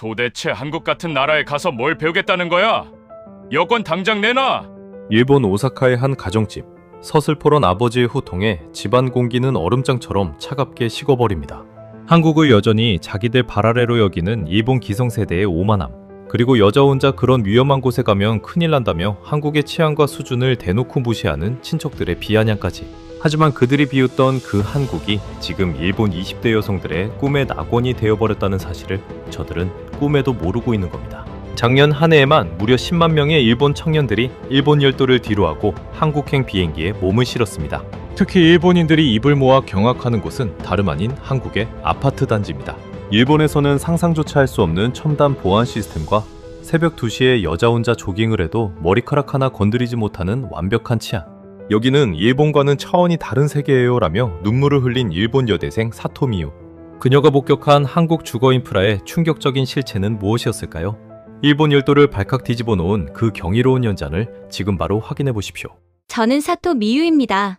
도대체 한국 같은 나라에 가서 뭘 배우겠다는 거야? 여권 당장 내놔! 일본 오사카의 한 가정집. 서슬퍼런 아버지의 호통에 집안 공기는 얼음장처럼 차갑게 식어버립니다. 한국을 여전히 자기들 발 아래로 여기는 일본 기성세대의 오만함, 그리고 여자 혼자 그런 위험한 곳에 가면 큰일 난다며 한국의 치안과 수준을 대놓고 무시하는 친척들의 비아냥까지. 하지만 그들이 비웃던 그 한국이 지금 일본 20대 여성들의 꿈의 낙원이 되어버렸다는 사실을 저들은 꿈에도 모르고 있는 겁니다. 작년 한 해에만 무려 10만 명의 일본 청년들이 일본 열도를 뒤로하고 한국행 비행기에 몸을 실었습니다. 특히 일본인들이 입을 모아 경악하는 곳은 다름 아닌 한국의 아파트 단지입니다. 일본에서는 상상조차 할 수 없는 첨단 보안 시스템과 새벽 2시에 여자 혼자 조깅을 해도 머리카락 하나 건드리지 못하는 완벽한 치안. 여기는 일본과는 차원이 다른 세계예요 라며 눈물을 흘린 일본 여대생 사토미유. 그녀가 목격한 한국 주거 인프라의 충격적인 실체는 무엇이었을까요? 일본 열도를 발칵 뒤집어 놓은 그 경이로운 연장을 지금 바로 확인해 보십시오. 저는 사토 미유입니다.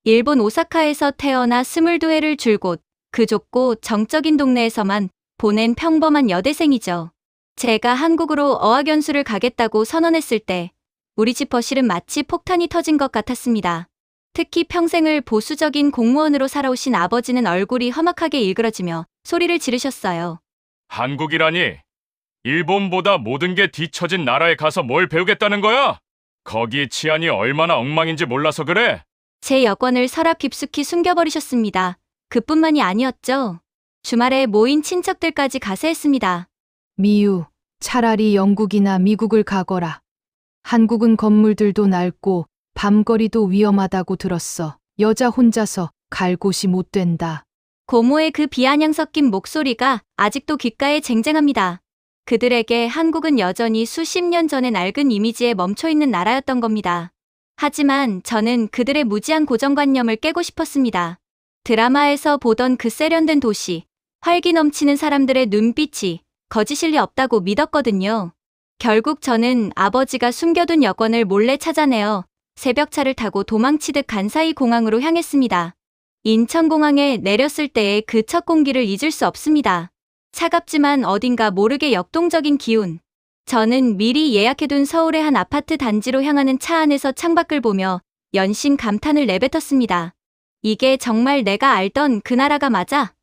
일본 오사카에서 태어나 22회를 줄곧 그 좁고 정적인 동네에서만 보낸 평범한 여대생이죠. 제가 한국으로 어학연수를 가겠다고 선언했을 때 우리 집 거실은 마치 폭탄이 터진 것 같았습니다. 특히 평생을 보수적인 공무원으로 살아오신 아버지는 얼굴이 험악하게 일그러지며 소리를 지르셨어요. 한국이라니? 일본보다 모든 게 뒤처진 나라에 가서 뭘 배우겠다는 거야? 거기 치안이 얼마나 엉망인지 몰라서 그래? 제 여권을 서랍 깊숙이 숨겨버리셨습니다. 그뿐만이 아니었죠. 주말에 모인 친척들까지 가세했습니다. 미유, 차라리 영국이나 미국을 가거라. 한국은 건물들도 낡고 밤거리도 위험하다고 들었어. 여자 혼자서 갈 곳이 못 된다. 고모의 그 비아냥 섞인 목소리가 아직도 귓가에 쟁쟁합니다. 그들에게 한국은 여전히 수십 년 전의 낡은 이미지에 멈춰있는 나라였던 겁니다. 하지만 저는 그들의 무지한 고정관념을 깨고 싶었습니다. 드라마에서 보던 그 세련된 도시, 활기 넘치는 사람들의 눈빛이 거짓일 리 없다고 믿었거든요. 결국 저는 아버지가 숨겨둔 여권을 몰래 찾아내어 새벽차를 타고 도망치듯 간사이 공항으로 향했습니다. 인천공항에 내렸을 때의 그 첫 공기를 잊을 수 없습니다. 차갑지만 어딘가 모르게 역동적인 기운. 저는 미리 예약해둔 서울의 한 아파트 단지로 향하는 차 안에서 창밖을 보며 연신 감탄을 내뱉었습니다. 이게 정말 내가 알던 그 나라가 맞아?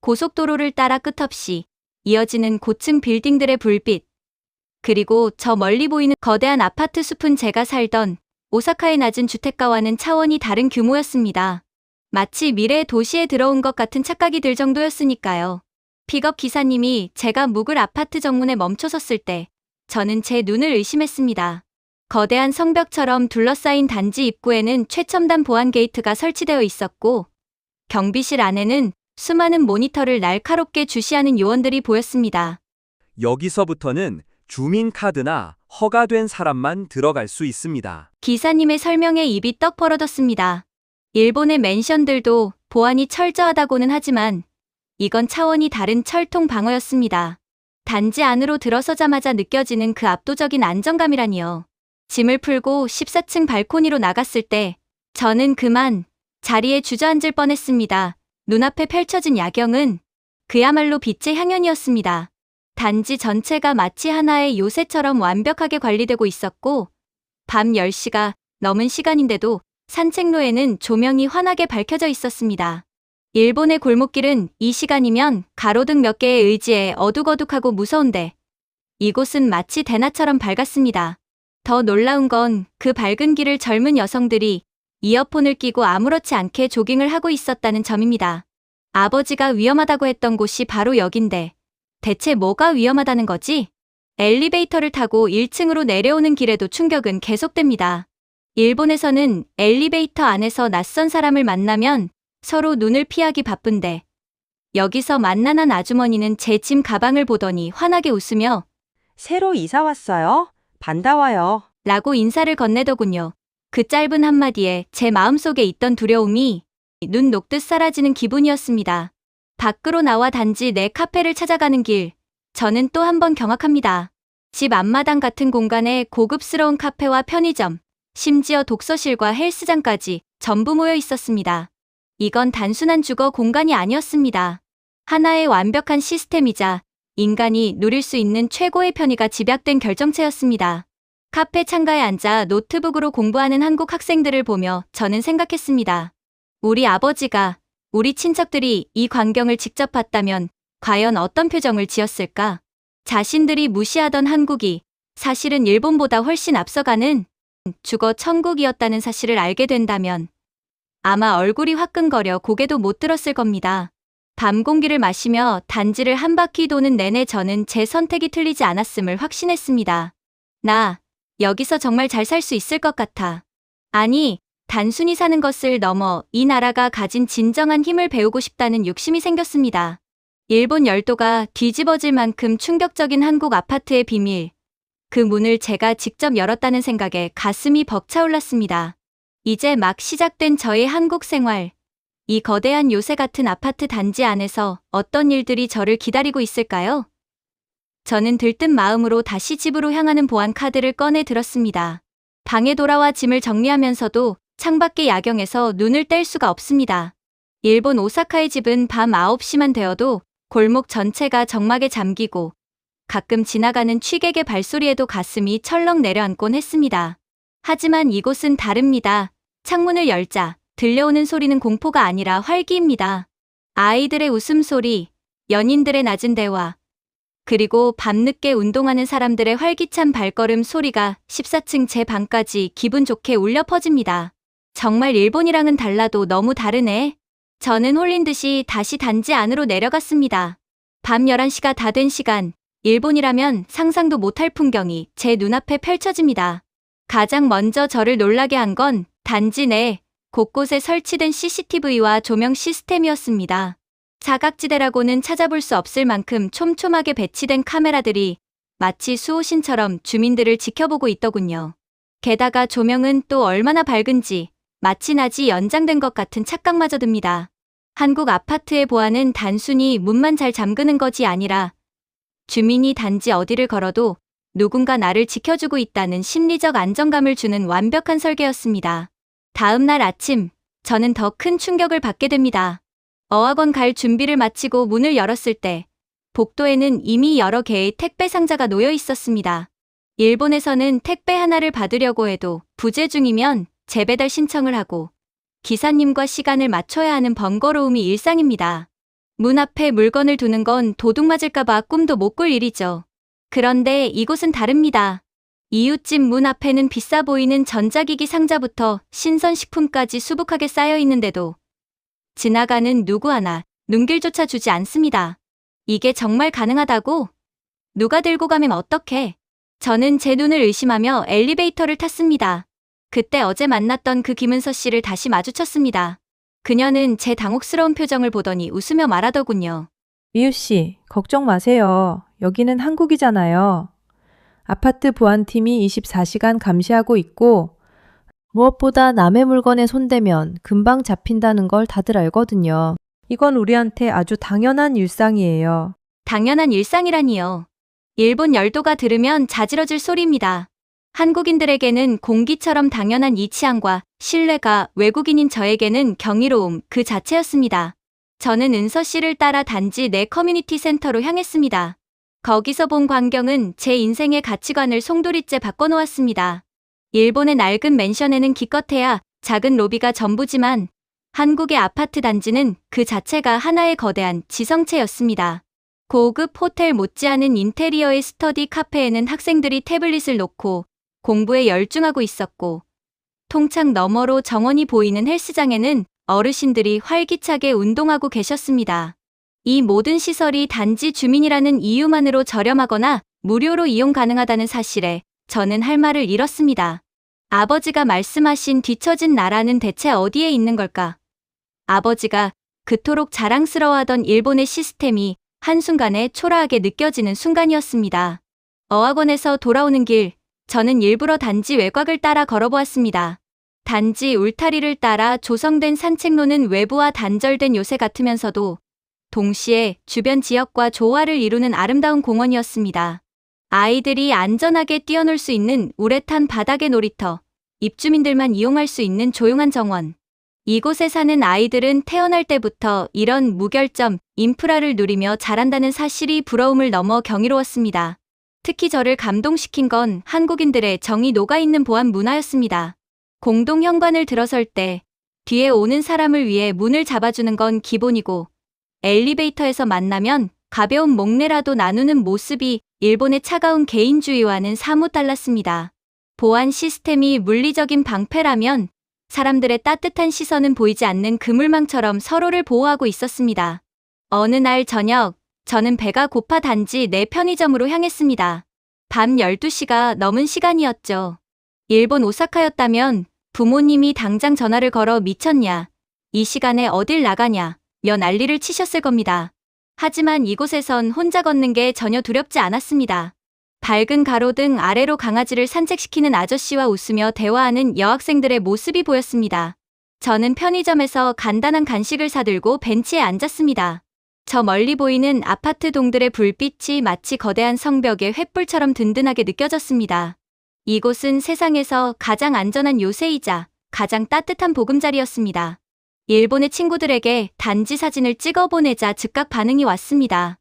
고속도로를 따라 끝없이 이어지는 고층 빌딩들의 불빛. 그리고 저 멀리 보이는 거대한 아파트 숲은 제가 살던 오사카의 낮은 주택가와는 차원이 다른 규모였습니다. 마치 미래의 도시에 들어온 것 같은 착각이 들 정도였으니까요. 픽업 기사님이 제가 묵을 아파트 정문에 멈춰섰을 때 저는 제 눈을 의심했습니다. 거대한 성벽처럼 둘러싸인 단지 입구에는 최첨단 보안 게이트가 설치되어 있었고 경비실 안에는 수많은 모니터를 날카롭게 주시하는 요원들이 보였습니다. 여기서부터는 주민카드나 허가된 사람만 들어갈 수 있습니다. 기사님의 설명에 입이 떡 벌어졌습니다. 일본의 맨션들도 보안이 철저하다고는 하지만 이건 차원이 다른 철통 방어였습니다. 단지 안으로 들어서자마자 느껴지는 그 압도적인 안정감이라니요. 짐을 풀고 14층 발코니로 나갔을 때 저는 그만 자리에 주저앉을 뻔했습니다. 눈앞에 펼쳐진 야경은 그야말로 빛의 향연이었습니다. 단지 전체가 마치 하나의 요새처럼 완벽하게 관리되고 있었고 밤 10시가 넘은 시간인데도 산책로에는 조명이 환하게 밝혀져 있었습니다. 일본의 골목길은 이 시간이면 가로등 몇 개에 의지해 어둑어둑하고 무서운데 이곳은 마치 대낮처럼 밝았습니다. 더 놀라운 건 그 밝은 길을 젊은 여성들이 이어폰을 끼고 아무렇지 않게 조깅을 하고 있었다는 점입니다. 아버지가 위험하다고 했던 곳이 바로 여긴데 대체 뭐가 위험하다는 거지? 엘리베이터를 타고 1층으로 내려오는 길에도 충격은 계속됩니다. 일본에서는 엘리베이터 안에서 낯선 사람을 만나면 서로 눈을 피하기 바쁜데 여기서 만난 한 아주머니는 제 짐 가방을 보더니 환하게 웃으며 새로 이사 왔어요? 반가워요. 라고 인사를 건네더군요. 그 짧은 한마디에 제 마음속에 있던 두려움이 눈 녹듯 사라지는 기분이었습니다. 밖으로 나와 단지 내 카페를 찾아가는 길, 저는 또 한 번 경악합니다. 집 앞마당 같은 공간에 고급스러운 카페와 편의점, 심지어 독서실과 헬스장까지 전부 모여 있었습니다. 이건 단순한 주거 공간이 아니었습니다. 하나의 완벽한 시스템이자 인간이 누릴 수 있는 최고의 편의가 집약된 결정체였습니다. 카페 창가에 앉아 노트북으로 공부하는 한국 학생들을 보며 저는 생각했습니다. 우리 아버지가, 우리 친척들이 이 광경을 직접 봤다면 과연 어떤 표정을 지었을까? 자신들이 무시하던 한국이 사실은 일본보다 훨씬 앞서가는 주거 천국이었다는 사실을 알게 된다면 아마 얼굴이 화끈거려 고개도 못 들었을 겁니다. 밤 공기를 마시며 단지를 한 바퀴 도는 내내 저는 제 선택이 틀리지 않았음을 확신했습니다. 나 여기서 정말 잘 살 수 있을 것 같아. 아니, 단순히 사는 것을 넘어 이 나라가 가진 진정한 힘을 배우고 싶다는 욕심이 생겼습니다. 일본 열도가 뒤집어질 만큼 충격적인 한국 아파트의 비밀. 그 문을 제가 직접 열었다는 생각에 가슴이 벅차올랐습니다. 이제 막 시작된 저의 한국 생활. 이 거대한 요새 같은 아파트 단지 안에서 어떤 일들이 저를 기다리고 있을까요? 저는 들뜬 마음으로 다시 집으로 향하는 보안 카드를 꺼내 들었습니다. 방에 돌아와 짐을 정리하면서도 창밖의 야경에서 눈을 뗄 수가 없습니다. 일본 오사카의 집은 밤 9시만 되어도 골목 전체가 적막에 잠기고 가끔 지나가는 취객의 발소리에도 가슴이 철렁 내려앉곤 했습니다. 하지만 이곳은 다릅니다. 창문을 열자 들려오는 소리는 공포가 아니라 활기입니다. 아이들의 웃음소리, 연인들의 낮은 대화, 그리고 밤늦게 운동하는 사람들의 활기찬 발걸음 소리가 14층 제 방까지 기분 좋게 울려 퍼집니다. 정말 일본이랑은 달라도 너무 다르네. 저는 홀린 듯이 다시 단지 안으로 내려갔습니다. 밤 11시가 다 된 시간, 일본이라면 상상도 못할 풍경이 제 눈앞에 펼쳐집니다. 가장 먼저 저를 놀라게 한 건 단지 내 곳곳에 설치된 CCTV와 조명 시스템이었습니다. 사각지대라고는 찾아볼 수 없을 만큼 촘촘하게 배치된 카메라들이 마치 수호신처럼 주민들을 지켜보고 있더군요. 게다가 조명은 또 얼마나 밝은지 마치 낮이 연장된 것 같은 착각마저 듭니다. 한국 아파트의 보안은 단순히 문만 잘 잠그는 것이 아니라 주민이 단지 어디를 걸어도 누군가 나를 지켜주고 있다는 심리적 안정감을 주는 완벽한 설계였습니다. 다음 날 아침, 저는 더 큰 충격을 받게 됩니다. 어학원 갈 준비를 마치고 문을 열었을 때 복도에는 이미 여러 개의 택배 상자가 놓여 있었습니다. 일본에서는 택배 하나를 받으려고 해도 부재 중이면 재배달 신청을 하고 기사님과 시간을 맞춰야 하는 번거로움이 일상입니다. 문 앞에 물건을 두는 건 도둑 맞을까봐 꿈도 못 꿀 일이죠. 그런데 이곳은 다릅니다. 이웃집 문 앞에는 비싸 보이는 전자기기 상자부터 신선식품까지 수북하게 쌓여 있는데도 지나가는 누구 하나 눈길조차 주지 않습니다. 이게 정말 가능하다고? 누가 들고 가면 어떡해? 저는 제 눈을 의심하며 엘리베이터를 탔습니다. 그때 어제 만났던 그 김은서 씨를 다시 마주쳤습니다. 그녀는 제 당혹스러운 표정을 보더니 웃으며 말하더군요. 미우 씨, 걱정 마세요. 여기는 한국이잖아요. 아파트 보안팀이 24시간 감시하고 있고 무엇보다 남의 물건에 손대면 금방 잡힌다는 걸 다들 알거든요. 이건 우리한테 아주 당연한 일상이에요. 당연한 일상이라니요. 일본 열도가 들으면 자지러질 소리입니다. 한국인들에게는 공기처럼 당연한 이 취향과 신뢰가 외국인인 저에게는 경이로움 그 자체였습니다. 저는 은서 씨를 따라 단지 내 커뮤니티 센터로 향했습니다. 거기서 본 광경은 제 인생의 가치관을 송두리째 바꿔놓았습니다. 일본의 낡은 맨션에는 기껏해야 작은 로비가 전부지만 한국의 아파트 단지는 그 자체가 하나의 거대한 지성체였습니다. 고급 호텔 못지않은 인테리어의 스터디 카페에는 학생들이 태블릿을 놓고 공부에 열중하고 있었고 통창 너머로 정원이 보이는 헬스장에는 어르신들이 활기차게 운동하고 계셨습니다. 이 모든 시설이 단지 주민이라는 이유만으로 저렴하거나 무료로 이용 가능하다는 사실에 저는 할 말을 잃었습니다. 아버지가 말씀하신 뒤처진 나라는 대체 어디에 있는 걸까? 아버지가 그토록 자랑스러워하던 일본의 시스템이 한순간에 초라하게 느껴지는 순간이었습니다. 어학원에서 돌아오는 길, 저는 일부러 단지 외곽을 따라 걸어보았습니다. 단지 울타리를 따라 조성된 산책로는 외부와 단절된 요새 같으면서도 동시에 주변 지역과 조화를 이루는 아름다운 공원이었습니다. 아이들이 안전하게 뛰어놀 수 있는 우레탄 바닥의 놀이터, 입주민들만 이용할 수 있는 조용한 정원. 이곳에 사는 아이들은 태어날 때부터 이런 무결점, 인프라를 누리며 자란다는 사실이 부러움을 넘어 경이로웠습니다. 특히 저를 감동시킨 건 한국인들의 정이 녹아있는 보안 문화였습니다. 공동 현관을 들어설 때 뒤에 오는 사람을 위해 문을 잡아주는 건 기본이고, 엘리베이터에서 만나면 가벼운 목례라도 나누는 모습이 일본의 차가운 개인주의와는 사뭇 달랐습니다. 보안 시스템이 물리적인 방패라면 사람들의 따뜻한 시선은 보이지 않는 그물망처럼 서로를 보호하고 있었습니다. 어느 날 저녁, 저는 배가 고파 단지 내 편의점으로 향했습니다. 밤 12시가 넘은 시간이었죠. 일본 오사카였다면 부모님이 당장 전화를 걸어 미쳤냐, 이 시간에 어딜 나가냐, 며 난리를 치셨을 겁니다. 하지만 이곳에선 혼자 걷는 게 전혀 두렵지 않았습니다. 밝은 가로등 아래로 강아지를 산책시키는 아저씨와 웃으며 대화하는 여학생들의 모습이 보였습니다. 저는 편의점에서 간단한 간식을 사들고 벤치에 앉았습니다. 저 멀리 보이는 아파트 동들의 불빛이 마치 거대한 성벽의 횃불처럼 든든하게 느껴졌습니다. 이곳은 세상에서 가장 안전한 요새이자 가장 따뜻한 보금자리였습니다. 일본의 친구들에게 단지 사진을 찍어 보내자 즉각 반응이 왔습니다.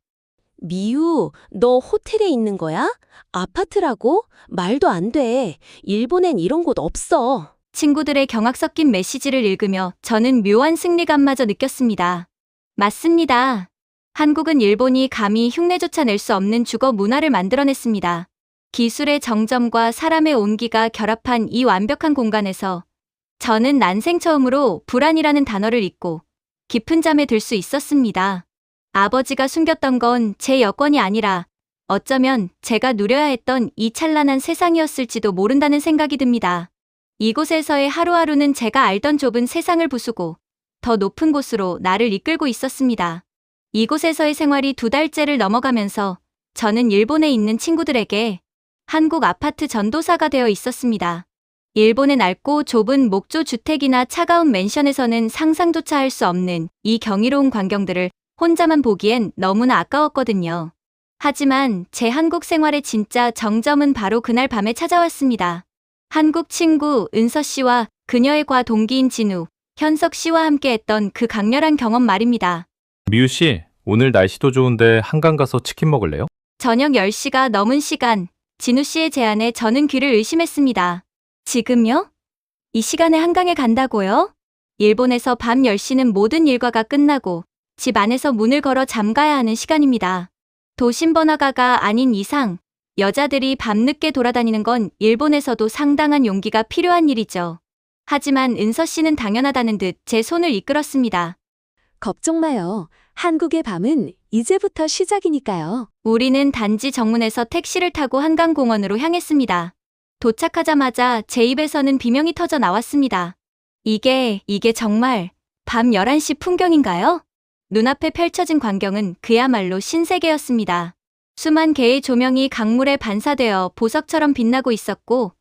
미유, 너 호텔에 있는 거야? 아파트라고? 말도 안 돼. 일본엔 이런 곳 없어. 친구들의 경악 섞인 메시지를 읽으며 저는 묘한 승리감마저 느꼈습니다. 맞습니다. 한국은 일본이 감히 흉내조차 낼 수 없는 주거 문화를 만들어냈습니다. 기술의 정점과 사람의 온기가 결합한 이 완벽한 공간에서 저는 난생 처음으로 불안이라는 단어를 잊고 깊은 잠에 들 수 있었습니다. 아버지가 숨겼던 건 제 여권이 아니라 어쩌면 제가 누려야 했던 이 찬란한 세상이었을지도 모른다는 생각이 듭니다. 이곳에서의 하루하루는 제가 알던 좁은 세상을 부수고 더 높은 곳으로 나를 이끌고 있었습니다. 이곳에서의 생활이 2달째를 넘어가면서 저는 일본에 있는 친구들에게 한국 아파트 전도사가 되어 있었습니다. 일본의 넓고 좁은 목조 주택이나 차가운 맨션에서는 상상조차 할 수 없는 이 경이로운 광경들을 혼자만 보기엔 너무나 아까웠거든요. 하지만 제 한국 생활의 진짜 정점은 바로 그날 밤에 찾아왔습니다. 한국 친구 은서 씨와 그녀의 과 동기인 진우, 현석 씨와 함께했던 그 강렬한 경험 말입니다. 미유 씨, 오늘 날씨도 좋은데 한강 가서 치킨 먹을래요? 저녁 10시가 넘은 시간, 진우 씨의 제안에 저는 귀를 의심했습니다. 지금요? 이 시간에 한강에 간다고요? 일본에서 밤 10시는 모든 일과가 끝나고 집 안에서 문을 걸어 잠가야 하는 시간입니다. 도심 번화가가 아닌 이상 여자들이 밤늦게 돌아다니는 건 일본에서도 상당한 용기가 필요한 일이죠. 하지만 은서 씨는 당연하다는 듯 제 손을 이끌었습니다. 걱정 마요. 한국의 밤은 이제부터 시작이니까요. 우리는 단지 정문에서 택시를 타고 한강공원으로 향했습니다. 도착하자마자 제 입에서는 비명이 터져 나왔습니다. 이게 정말 밤 11시 풍경인가요? 눈앞에 펼쳐진 광경은 그야말로 신세계였습니다. 수만 개의 조명이 강물에 반사되어 보석처럼 빛나고 있었고,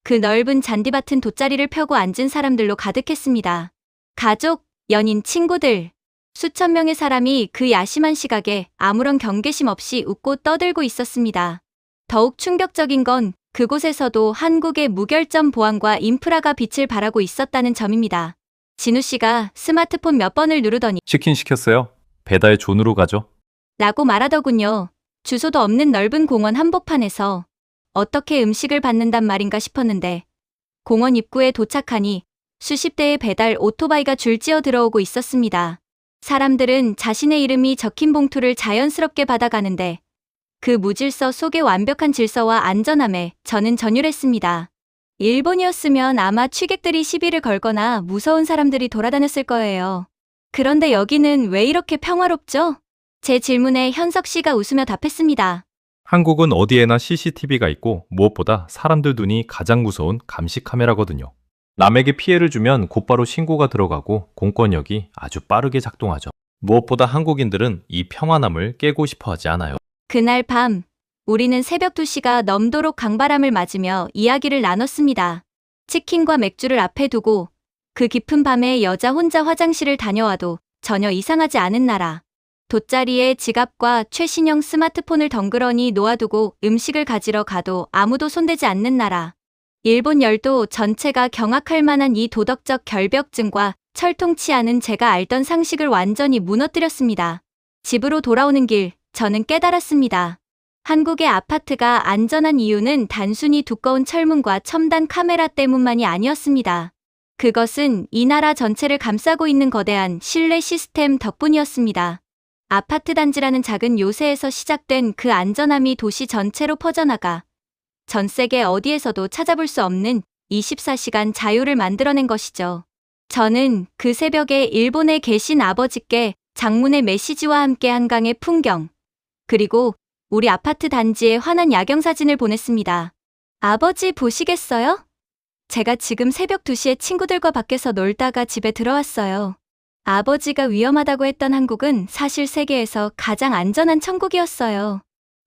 그 넓은 잔디밭은 돗자리를 펴고 앉은 사람들로 가득했습니다. 가족, 연인, 친구들, 수천 명의 사람이 그 야심한 시각에 아무런 경계심 없이 웃고 떠들고 있었습니다. 더욱 충격적인 건 그곳에서도 한국의 무결점 보안과 인프라가 빛을 발하고 있었다는 점입니다. 진우 씨가 스마트폰 몇 번을 누르더니 치킨 시켰어요. 배달 존으로 가죠. 라고 말하더군요. 주소도 없는 넓은 공원 한복판에서 어떻게 음식을 받는단 말인가 싶었는데, 공원 입구에 도착하니 수십 대의 배달 오토바이가 줄지어 들어오고 있었습니다. 사람들은 자신의 이름이 적힌 봉투를 자연스럽게 받아가는데, 그 무질서 속의 완벽한 질서와 안전함에 저는 전율했습니다. 일본이었으면 아마 취객들이 시비를 걸거나 무서운 사람들이 돌아다녔을 거예요. 그런데 여기는 왜 이렇게 평화롭죠? 제 질문에 현석 씨가 웃으며 답했습니다. 한국은 어디에나 CCTV가 있고 무엇보다 사람들 눈이 가장 무서운 감시 카메라거든요. 남에게 피해를 주면 곧바로 신고가 들어가고 공권력이 아주 빠르게 작동하죠. 무엇보다 한국인들은 이 평안함을 깨고 싶어 하지 않아요. 그날 밤, 우리는 새벽 2시가 넘도록 강바람을 맞으며 이야기를 나눴습니다. 치킨과 맥주를 앞에 두고 그 깊은 밤에 여자 혼자 화장실을 다녀와도 전혀 이상하지 않은 나라. 돗자리에 지갑과 최신형 스마트폰을 덩그러니 놓아두고 음식을 가지러 가도 아무도 손대지 않는 나라. 일본 열도 전체가 경악할 만한 이 도덕적 결벽증과 철통치 않은 제가 알던 상식을 완전히 무너뜨렸습니다. 집으로 돌아오는 길, 저는 깨달았습니다. 한국의 아파트가 안전한 이유는 단순히 두꺼운 철문과 첨단 카메라 때문만이 아니었습니다. 그것은 이 나라 전체를 감싸고 있는 거대한 신뢰 시스템 덕분이었습니다. 아파트 단지라는 작은 요새에서 시작된 그 안전함이 도시 전체로 퍼져나가 전 세계 어디에서도 찾아볼 수 없는 24시간 자유를 만들어낸 것이죠. 저는 그 새벽에 일본에 계신 아버지께 장문의 메시지와 함께 한강의 풍경, 그리고 우리 아파트 단지의 환한 야경 사진을 보냈습니다. 아버지 보시겠어요? 제가 지금 새벽 2시에 친구들과 밖에서 놀다가 집에 들어왔어요. 아버지가 위험하다고 했던 한국은 사실 세계에서 가장 안전한 천국이었어요.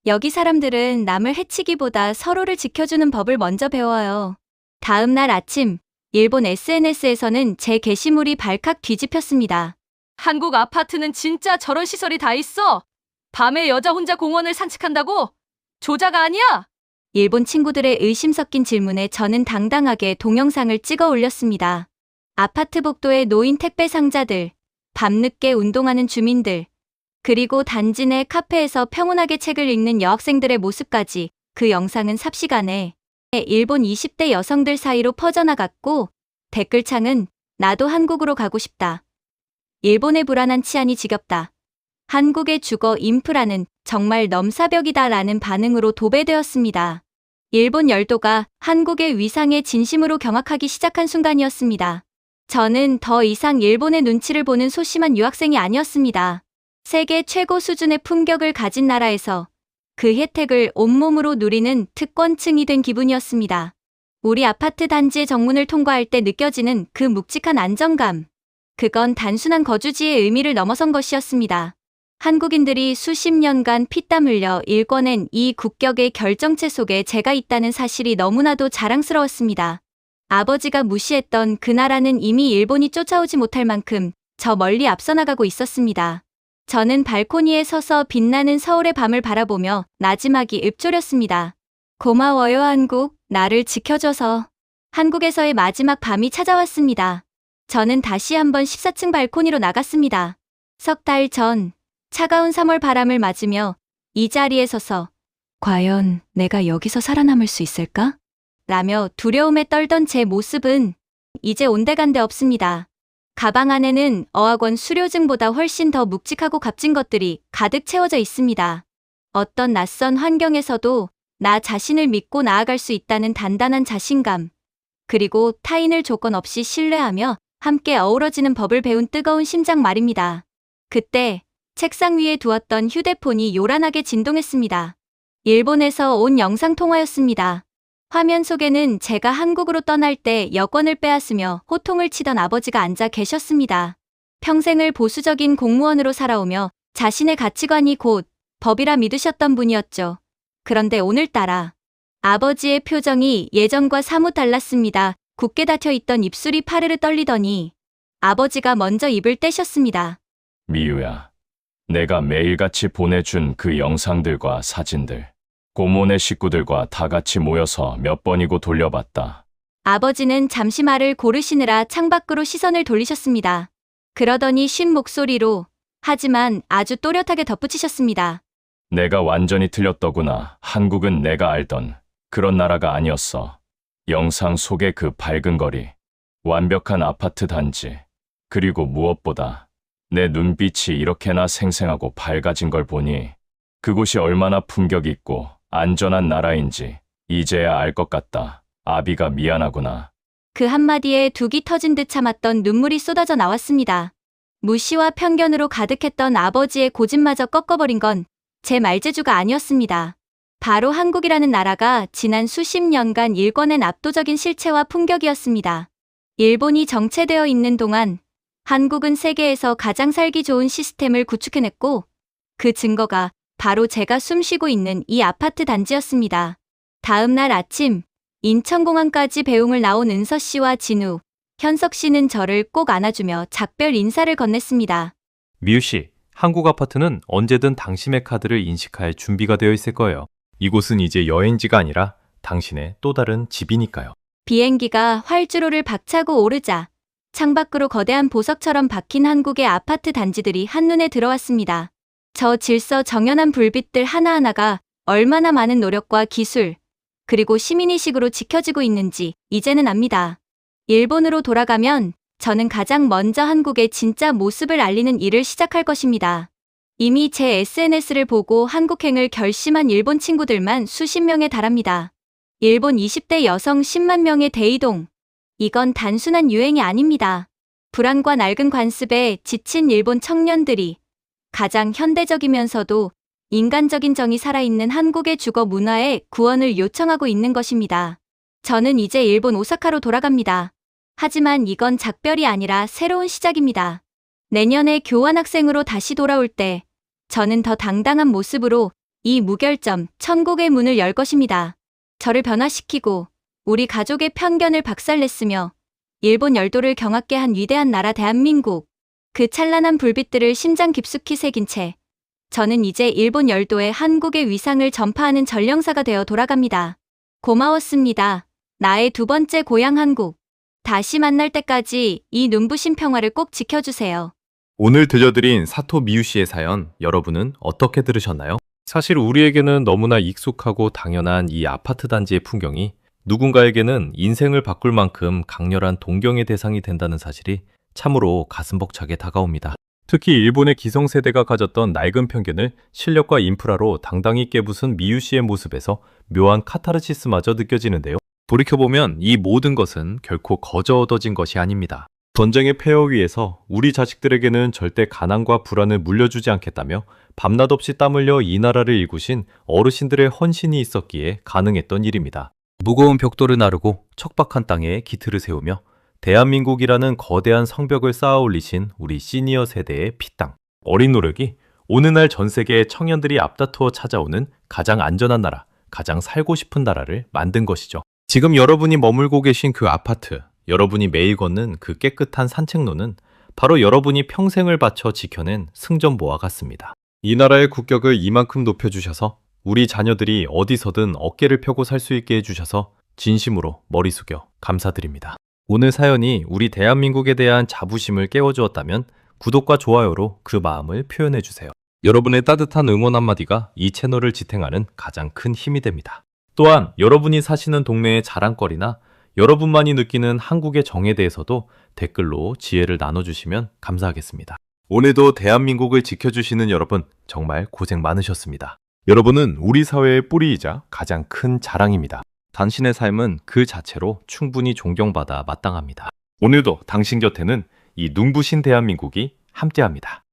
여기 사람들은 남을 해치기보다 서로를 지켜주는 법을 먼저 배워요. 다음 날 아침, 일본 SNS에서는 제 게시물이 발칵 뒤집혔습니다. 한국 아파트는 진짜 저런 시설이 다 있어? 밤에 여자 혼자 공원을 산책한다고? 조작 아니야? 일본 친구들의 의심 섞인 질문에 저는 당당하게 동영상을 찍어 올렸습니다. 아파트 복도에 놓인 택배 상자들, 밤늦게 운동하는 주민들, 그리고 단지 내 카페에서 평온하게 책을 읽는 여학생들의 모습까지 그 영상은 삽시간에 일본 20대 여성들 사이로 퍼져나갔고 댓글창은 나도 한국으로 가고 싶다. 일본의 불안한 치안이 지겹다. 한국의 주거 인프라는 정말 넘사벽이다 라는 반응으로 도배되었습니다. 일본 열도가 한국의 위상에 진심으로 경악하기 시작한 순간이었습니다. 저는 더 이상 일본의 눈치를 보는 소심한 유학생이 아니었습니다. 세계 최고 수준의 품격을 가진 나라에서 그 혜택을 온몸으로 누리는 특권층이 된 기분이었습니다. 우리 아파트 단지의 정문을 통과할 때 느껴지는 그 묵직한 안정감. 그건 단순한 거주지의 의미를 넘어선 것이었습니다. 한국인들이 수십 년간 피땀 흘려 일궈낸 이 국격의 결정체 속에 제가 있다는 사실이 너무나도 자랑스러웠습니다. 아버지가 무시했던 그 나라는 이미 일본이 쫓아오지 못할 만큼 저 멀리 앞서 나가고 있었습니다. 저는 발코니에 서서 빛나는 서울의 밤을 바라보며 나지막이 읊조렸습니다. 고마워요 한국, 나를 지켜줘서. 한국에서의 마지막 밤이 찾아왔습니다. 저는 다시 한번 14층 발코니로 나갔습니다. 석 달 전, 차가운 3월 바람을 맞으며 이 자리에 서서 과연 내가 여기서 살아남을 수 있을까? 라며 두려움에 떨던 제 모습은 이제 온데간데 없습니다. 가방 안에는 어학원 수료증보다 훨씬 더 묵직하고 값진 것들이 가득 채워져 있습니다. 어떤 낯선 환경에서도 나 자신을 믿고 나아갈 수 있다는 단단한 자신감, 그리고 타인을 조건 없이 신뢰하며 함께 어우러지는 법을 배운 뜨거운 심장 말입니다. 그때 책상 위에 두었던 휴대폰이 요란하게 진동했습니다. 일본에서 온 영상통화였습니다. 화면 속에는 제가 한국으로 떠날 때 여권을 빼앗으며 호통을 치던 아버지가 앉아 계셨습니다. 평생을 보수적인 공무원으로 살아오며 자신의 가치관이 곧 법이라 믿으셨던 분이었죠. 그런데 오늘따라 아버지의 표정이 예전과 사뭇 달랐습니다. 굳게 닫혀있던 입술이 파르르 떨리더니 아버지가 먼저 입을 떼셨습니다. 미유야, 내가 매일같이 보내준 그 영상들과 사진들, 고모네 식구들과 다 같이 모여서 몇 번이고 돌려봤다. 아버지는 잠시 말을 고르시느라 창밖으로 시선을 돌리셨습니다. 그러더니 쉰 목소리로 하지만 아주 또렷하게 덧붙이셨습니다. 내가 완전히 틀렸더구나. 한국은 내가 알던 그런 나라가 아니었어. 영상 속의 그 밝은 거리, 완벽한 아파트 단지, 그리고 무엇보다 내 눈빛이 이렇게나 생생하고 밝아진 걸 보니 그곳이 얼마나 품격 있고 안전한 나라인지 이제야 알 것 같다. 아비가 미안하구나. 그 한마디에 둑이 터진 듯 참았던 눈물이 쏟아져 나왔습니다. 무시와 편견으로 가득했던 아버지의 고집마저 꺾어버린 건 제 말재주가 아니었습니다. 바로 한국이라는 나라가 지난 수십 년간 일궈낸 압도적인 실체와 품격이었습니다. 일본이 정체되어 있는 동안 한국은 세계에서 가장 살기 좋은 시스템을 구축해냈고 그 증거가 바로 제가 숨쉬고 있는 이 아파트 단지였습니다. 다음 날 아침 인천공항까지 배웅을 나온 은서 씨와 진우, 현석 씨는 저를 꼭 안아주며 작별 인사를 건넸습니다. 미유 씨, 한국 아파트는 언제든 당신의 카드를 인식할 준비가 되어 있을 거예요. 이곳은 이제 여행지가 아니라 당신의 또 다른 집이니까요. 비행기가 활주로를 박차고 오르자 창밖으로 거대한 보석처럼 박힌 한국의 아파트 단지들이 한눈에 들어왔습니다. 저 질서 정연한 불빛들 하나하나가 얼마나 많은 노력과 기술, 그리고 시민의식으로 지켜지고 있는지 이제는 압니다. 일본으로 돌아가면 저는 가장 먼저 한국의 진짜 모습을 알리는 일을 시작할 것입니다. 이미 제 SNS를 보고 한국행을 결심한 일본 친구들만 수십 명에 달합니다. 일본 20대 여성 10만 명의 대이동. 이건 단순한 유행이 아닙니다. 불안과 낡은 관습에 지친 일본 청년들이 가장 현대적이면서도 인간적인 정이 살아있는 한국의 주거 문화의 구원을 요청하고 있는 것입니다. 저는 이제 일본 오사카로 돌아갑니다. 하지만 이건 작별이 아니라 새로운 시작입니다. 내년에 교환학생으로 다시 돌아올 때 저는 더 당당한 모습으로 이 무결점 천국의 문을 열 것입니다. 저를 변화시키고 우리 가족의 편견을 박살냈으며 일본 열도를 경악게 한 위대한 나라 대한민국. 그 찬란한 불빛들을 심장 깊숙이 새긴 채 저는 이제 일본 열도에 한국의 위상을 전파하는 전령사가 되어 돌아갑니다. 고마웠습니다. 나의 두 번째 고향 한국. 다시 만날 때까지 이 눈부신 평화를 꼭 지켜주세요. 오늘 들려드린 사토 미유 씨의 사연, 여러분은 어떻게 들으셨나요? 사실 우리에게는 너무나 익숙하고 당연한 이 아파트 단지의 풍경이 누군가에게는 인생을 바꿀 만큼 강렬한 동경의 대상이 된다는 사실이 참으로 가슴 벅차게 다가옵니다. 특히 일본의 기성세대가 가졌던 낡은 편견을 실력과 인프라로 당당히 깨부순 미유 씨의 모습에서 묘한 카타르시스마저 느껴지는데요. 돌이켜보면 이 모든 것은 결코 거저 얻어진 것이 아닙니다. 전쟁의 폐허 위에서 우리 자식들에게는 절대 가난과 불안을 물려주지 않겠다며 밤낮 없이 땀 흘려 이 나라를 일구신 어르신들의 헌신이 있었기에 가능했던 일입니다. 무거운 벽돌을 나르고 척박한 땅에 기틀을 세우며 대한민국이라는 거대한 성벽을 쌓아 올리신 우리 시니어 세대의 피땅. 어린 노력이 오늘날 전 세계의 청년들이 앞다투어 찾아오는 가장 안전한 나라, 가장 살고 싶은 나라를 만든 것이죠. 지금 여러분이 머물고 계신 그 아파트, 여러분이 매일 걷는 그 깨끗한 산책로는 바로 여러분이 평생을 바쳐 지켜낸 승전보와 같습니다. 이 나라의 국격을 이만큼 높여주셔서 우리 자녀들이 어디서든 어깨를 펴고 살 수 있게 해주셔서 진심으로 머리 숙여 감사드립니다. 오늘 사연이 우리 대한민국에 대한 자부심을 깨워주었다면 구독과 좋아요로 그 마음을 표현해주세요. 여러분의 따뜻한 응원 한마디가 이 채널을 지탱하는 가장 큰 힘이 됩니다. 또한 여러분이 사시는 동네의 자랑거리나 여러분만이 느끼는 한국의 정에 대해서도 댓글로 지혜를 나눠주시면 감사하겠습니다. 오늘도 대한민국을 지켜주시는 여러분 정말 고생 많으셨습니다. 여러분은 우리 사회의 뿌리이자 가장 큰 자랑입니다. 당신의 삶은 그 자체로 충분히 존경받아 마땅합니다. 오늘도 당신 곁에는 이 눈부신 대한민국이 함께합니다.